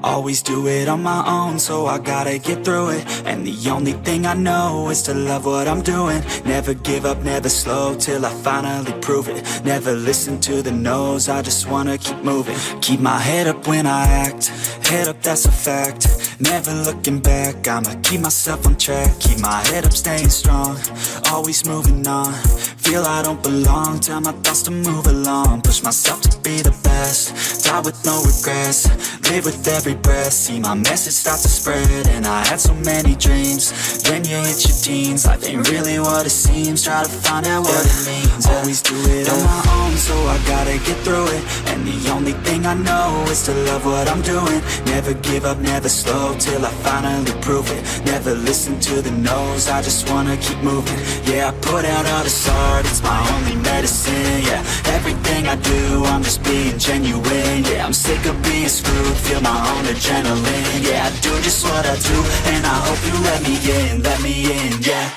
Always do it on my own, so I gotta get through it. And the only thing I know is to love what I'm doing. Never give up, never slow, till I finally prove it. Never listen to the no's, I just wanna keep moving. Keep my head up when I act, head up, that's a fact. Never looking back, I'ma keep myself on track. Keep my head up, staying strong, always moving on. Feel I don't belong, tell my thoughts to move along. Push myself to be the best, die with no regrets. Live with every breath, see my message start to spread. And I had so many dreams, then you hit your teens. Life ain't really what it seems, try to find out what it means. Always do it on my own, so I gotta get through it. And the only thing I know is to love what I'm doing. Never give up, never slow, till I finally prove it. Never listen to the no's, I just wanna keep moving. Yeah, I put out all this art, it's my only medicine. Yeah, everything I do, I'm just being genuine. Yeah, I'm sick of being screwed, feel my own adrenaline. Yeah, I do just what I do, and I hope you let me in, yeah.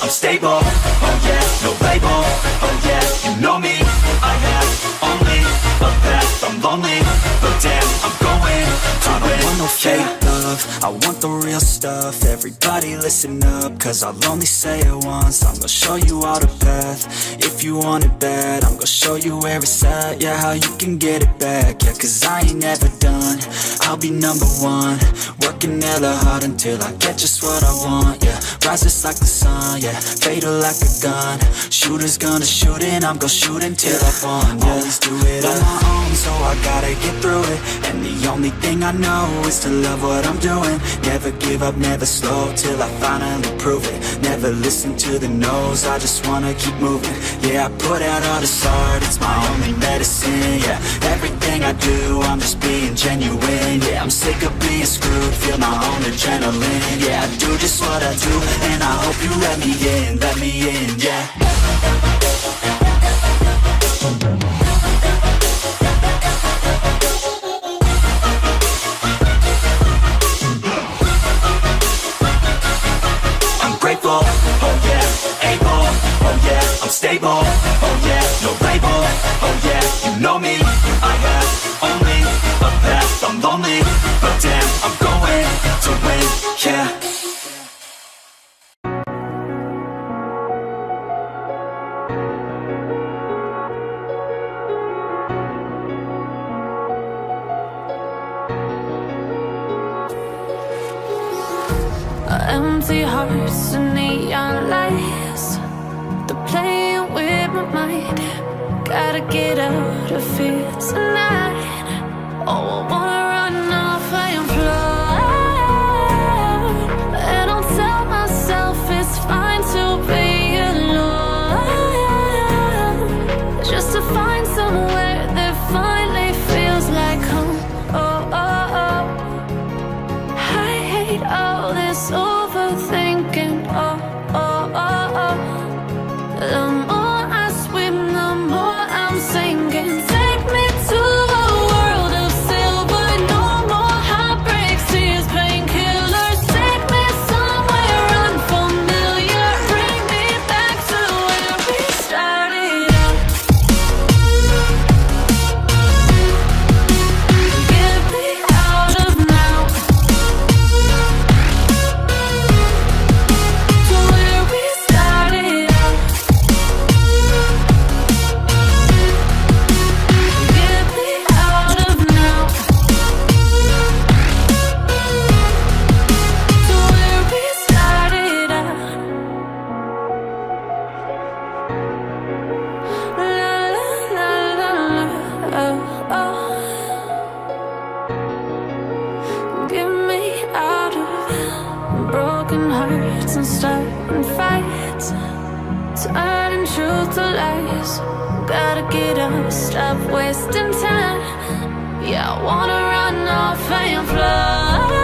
Stable, oh yeah, no label, oh yeah, you know me. I have only a path, I'm lonely, but damn, I'm going to win. I don't want no fake love, I want the real stuff. Everybody listen up, cause I'll only say it once. I'm gonna show you all the path, if you want it bad. I'm gonna show you where it's at, yeah, how you can get it back. Yeah, cause I ain't never done, I'll be number one. Working hella hard until I get just what I want, yeah. Rises like the sun, yeah, fatal like a gun. Shooter's gonna shoot and I'm gonna shoot until I won, yeah. Always do it on my own, so I gotta get through it. And the only thing I know is to love what I'm doing. Never give up, never slow, till I finally prove it. Never listen to the no's, I just wanna keep moving. Yeah, I put out all this art, it's my only medicine. Yeah, everything I do, I'm just being genuine. Yeah, I'm sick of being screwed, feel my own adrenaline. Yeah, I do just what I do, and I hope you let me in, yeah. I'm grateful, oh yeah, able, oh yeah, I'm stable, oh yeah, no label, oh yeah, you know me. I have only a path, I'm lonely, but damn, I'm going to win, yeah. Empty hearts and neon lights, they're playing with my mind. Gotta get out of here tonight. Oh, I wanna run off and fly. And I'll tell myself it's fine to be alone, just to find somewhere that finally feels like home. Oh, oh, oh. I hate all this overthinking. Oh, oh, oh, oh. The more I swim, the more I'm sinking. Take me to a world of silver. No more heartbreaks, tears, painkillers. Take me somewhere unfamiliar. Bring me back to where we started out. Get me out of now, to where we started out. Get me out of now, to where we started out. La la la la la, oh, oh. Get me out of broken hearts and starting fights, turning truth to lies. Gotta get up, stop wasting time. Yeah, I wanna run off and fly.